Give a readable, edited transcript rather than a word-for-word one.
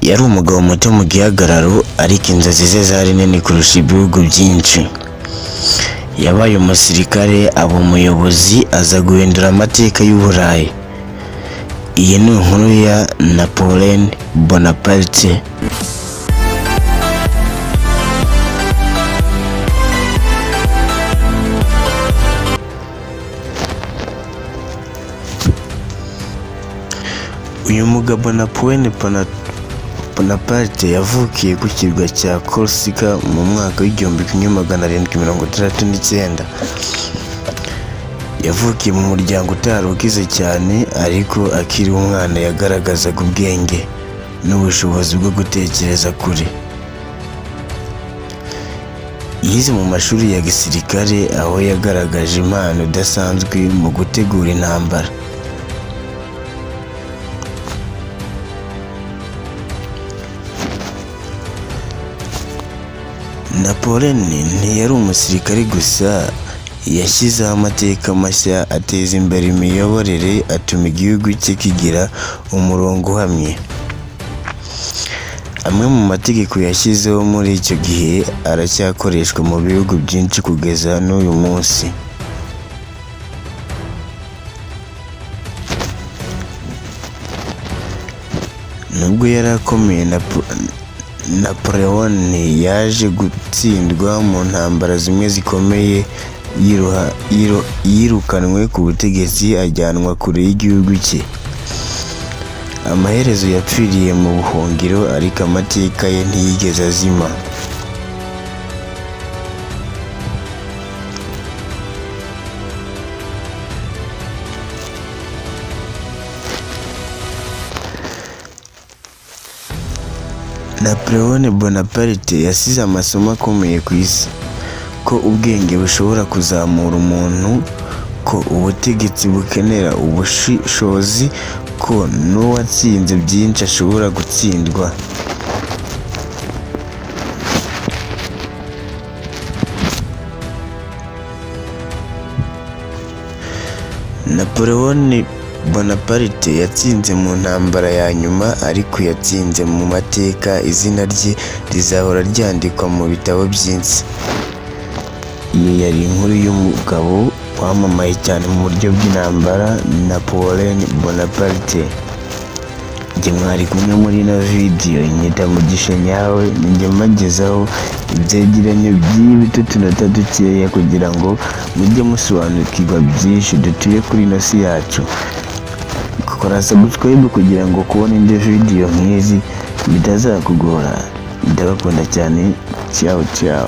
Yari umugabo muto mu gihagararo, ariko inzozi ze zari nini kurusha ibihugu byinshi. Yabaye umusirikare, aba umuyobozi, aza guhindura amateka y'Uburayi. Iyi ni inkuru ya Napoleon Bonaparte. Uyu mugabo Napoleon Bonaparte yavukiye ku kirwa cya Corsica mu mwaka w'1769. Yavukiye mu muryango utari ukize cyane, ariko akiri umwana yagaragazaga ubwenge n'ubushobozi bwo gutekereza kure. Yize mu mashuri ya gisirikare, aho yagaragaje impano idasanzwe mu gutegura intambara. Napoleon ntiyari umusirikare gusa, yashyizeho amateka mashya, ateza imbere imiyoborere, atuma igihugu cye kigira umurongo uhamye. Amwe mu mategeko yashyizeho muri icyo gihe aracyakoreshwa mu bihugu byinshi kugeza n'uyu munsi. Nubwo yari akomeye, Napoleon yaje gutsindwa mu ntambara zimwe zikomeye. Yirukanwe ku butegetsi, ajyanwa kure y'igihugu cye. Amaherezo yapfiriye mu buhungiro, ariko amateka ye ntiyigeze azima. Napoleon Bonaparte yasize amasomo akomeye ku isi: ko ubwenge bushobora kuzamura umuntu, ko ubutegetsi bukenera ubushishozi, ko n'uwatsinze byinshi ashobora gutsindwa. Napoleon Bonaparte yatsinze mu ntambara ya nyuma, ariko yatsinze mu mateka. Izina rye rizahora ryandikwa mu bitabo by'isi. Iyi yari inkuru y'umugabo wamamaye cyane mu buryo bw'intambara, Napoleon Bonaparte. Njye mwari kumwe muri ino video, nyita Mugisha nyawe. Njye mbagezaho ibyegeranyo by'ibito tunota dukeya, kugira ngo mujye musobanukirwa byinshi dutuye kuri ino si yacu. Kora subscribe kugira ngo kubona indi video nk'izi bitazakugora. Ndabakunda cyane. Ciao ciao.